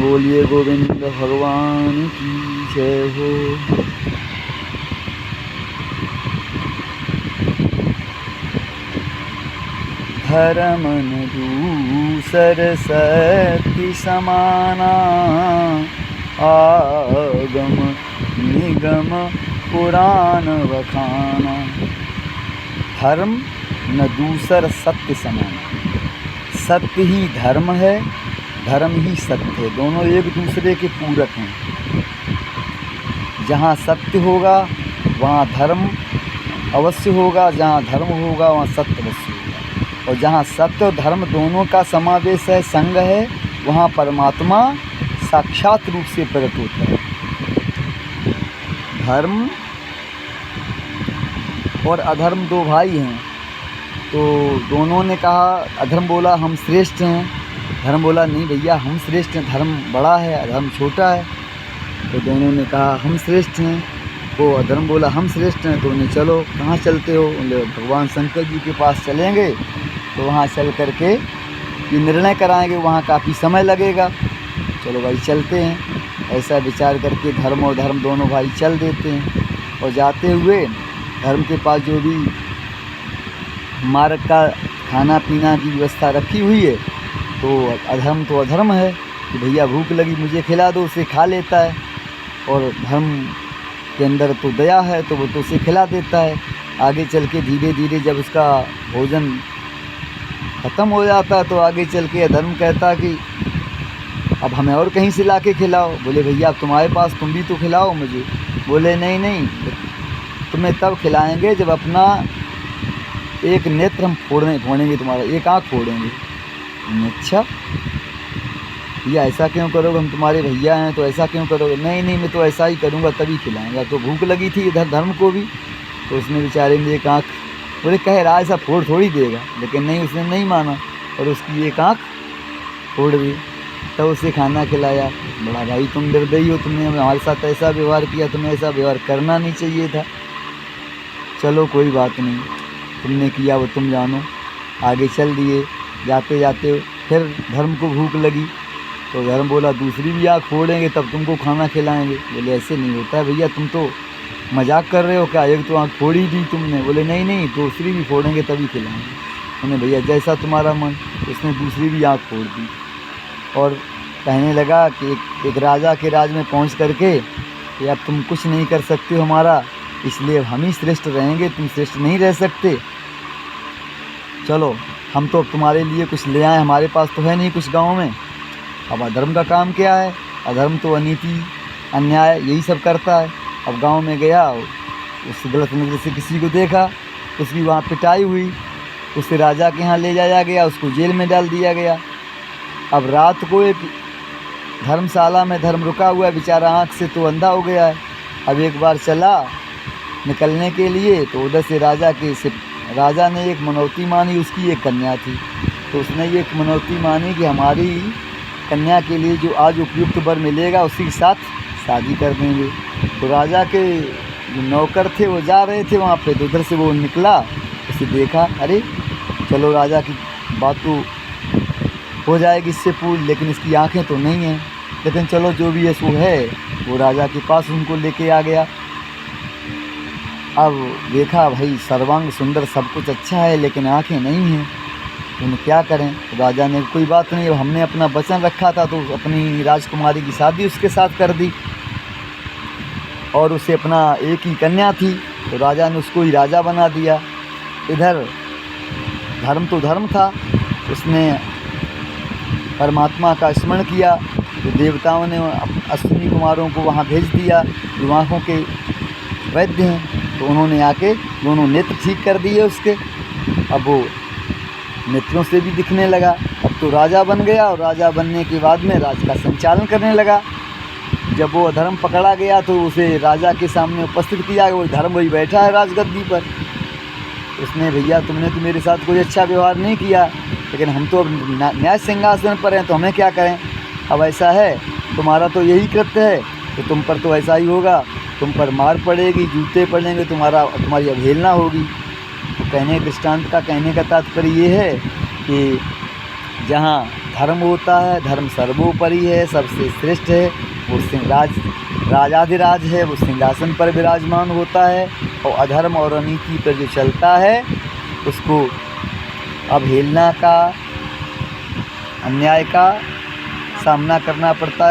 बोलिए गोविंद भगवान की जय हो। धर्म न दूसर सत्य समाना, आगम निगम पुराण बखाना। धर्म न दूसर सत्य समाना, सत्य ही धर्म है, धर्म ही सत्य है, दोनों एक दूसरे के पूरक हैं। जहाँ सत्य होगा वहाँ धर्म अवश्य होगा, जहाँ धर्म होगा वहाँ सत्य अवश्य होगा, और जहाँ सत्य और धर्म दोनों का समावेश है, संग है, वहाँ परमात्मा साक्षात रूप से प्रकट होता है। धर्म और अधर्म दो भाई हैं, तो दोनों ने कहा, अधर्म बोला हम श्रेष्ठ हैं, धर्म बोला नहीं भैया हम श्रेष्ठ हैं, धर्म बड़ा है अधर्म छोटा है। तो दोनों ने कहा हम श्रेष्ठ हैं, तो अधर्म बोला हम श्रेष्ठ हैं। तो उन्हें चलो कहाँ चलते हो? बोले भगवान शंकर जी के पास चलेंगे, तो वहाँ चल कर के ये निर्णय कराएंगे, वहाँ काफ़ी समय लगेगा, चलो भाई चलते हैं। ऐसा विचार करके धर्म और धर्म दोनों भाई चल देते हैं, और जाते हुए धर्म के पास जो भी मार्ग का खाना पीना की व्यवस्था रखी हुई है, तो अधर्म है कि भैया भूख लगी मुझे खिला दो, उसे खा लेता है, और धर्म के अंदर तो दया है तो वो तो उसे खिला देता है। आगे चल के धीरे धीरे जब उसका भोजन ख़त्म हो जाता है, तो आगे चल के अधर्म कहता है कि अब हमें और कहीं से ला के खिलाओ। बोले भैया अब तुम्हारे पास, तुम भी तो खिलाओ मुझे। बोले नहीं नहीं, तुम्हें तब खिलाएंगे जब अपना एक नेत्र हम फोड़ेंगे, तुम्हारा एक आँख फोड़ेंगे। अच्छा भैया ऐसा क्यों करोगे, हम तुम्हारे भैया हैं तो ऐसा क्यों करोगे? नहीं नहीं मैं तो ऐसा ही करूँगा तभी खिलाएंगा। तो भूख लगी थी इधर धर्म को भी, तो उसने बेचारे ने एक आँख, बोले कह रहा ऐसा फोड़ थोड़ी देगा, लेकिन नहीं उसने नहीं माना और उसकी एक आँख फोड़ दी। तब उसे खाना खिलाया। बड़ा भाई तुम निर्दयी हो, तुमने हमारे साथ ऐसा व्यवहार किया, तुम्हें ऐसा व्यवहार करना नहीं चाहिए था। चलो कोई बात नहीं, तुमने किया वो तुम जानो। आगे चल दिए, जाते जाते फिर धर्म को भूख लगी, तो धर्म बोला दूसरी भी आँख फोड़ेंगे तब तुमको खाना खिलाएंगे। बोले ऐसे नहीं होता है भैया, तुम तो मजाक कर रहे हो क्या, एक तो आँख फोड़ी दी तुमने। बोले नहीं नहीं दूसरी भी फोड़ेंगे तभी खिलाएंगे। मैंने भैया जैसा तुम्हारा मन। उसने दूसरी भी आँख फोड़ दी और कहने लगा कि एक राजा के राज में पहुँच करके कि अब तुम कुछ नहीं कर सकते हो हमारा, इसलिए हम ही श्रेष्ठ रहेंगे, तुम श्रेष्ठ नहीं रह सकते। चलो हम तो अब तुम्हारे लिए कुछ ले आए, हमारे पास तो है नहीं कुछ गाँव में। अब अधर्म का काम क्या है? अधर्म तो अनीति अन्याय यही सब करता है। अब गांव में गया, उस गलत नज़र से किसी को देखा, उसकी वहाँ पिटाई हुई, उसे राजा के यहाँ ले जाया गया, उसको जेल में डाल दिया गया। अब रात को एक धर्मशाला में धर्म रुका हुआ है, बेचारा आँख से तो अंधा हो गया है। अब एक बार चला निकलने के लिए, तो उधर से राजा ने एक मनौती मानी, उसकी एक कन्या थी, तो उसने ये एक मनौती मानी कि हमारी कन्या के लिए जो आज उपयुक्त वर मिलेगा उसी के साथ शादी कर देंगे। तो राजा के जो नौकर थे वो जा रहे थे वहाँ पे, तो उधर से वो निकला, उसे देखा, अरे चलो राजा की बात तो हो जाएगी इससे पूरी, लेकिन इसकी आंखें तो नहीं हैं, लेकिन चलो जो भी है सो है। वो राजा के पास उनको लेके आ गया। अब देखा भाई सर्वांग सुंदर सब कुछ अच्छा है, लेकिन आंखें नहीं हैं, तो क्या करें? तो राजा ने कोई बात नहीं, हमने अपना वचन रखा था तो अपनी राजकुमारी की शादी उसके साथ कर दी, और उसे अपना एक ही कन्या थी, तो राजा ने उसको ही राजा बना दिया। इधर धर्म तो धर्म था, उसने परमात्मा का स्मरण किया, तो देवताओं ने अश्विनी कुमारों को वहाँ भेज दिया जो आँखों के वैद्य हैं, तो उन्होंने आके दोनों नेत्र ठीक कर दिए उसके। अब वो नेत्रों से भी दिखने लगा। अब तो राजा बन गया, और राजा बनने के बाद में राज का संचालन करने लगा। जब वो अधर्म पकड़ा गया तो उसे राजा के सामने उपस्थित किया, वो धर्म वही बैठा है राजगद्दी पर। उसने भैया तुमने तो मेरे साथ कोई अच्छा व्यवहार नहीं किया, लेकिन हम तो अब न्याय सिंहासन पर हैं, तो हमें क्या करें? अब ऐसा है तुम्हारा तो यही कृत्य है, तो तुम पर तो ऐसा ही होगा, तुम पर मार पड़ेगी, जूते पड़ेंगे, तुम्हारी अवहेलना होगी। तो कहने दृष्टांत का कहने का तात्पर्य ये है कि जहाँ धर्म होता है, धर्म सर्वोपरि है, सबसे श्रेष्ठ है। वो राजाधिराज है, वो सिंहासन पर विराजमान होता है। और अधर्म और अनीति पर जो चलता है उसको अवहेलना का, अन्याय का सामना करना पड़ता है।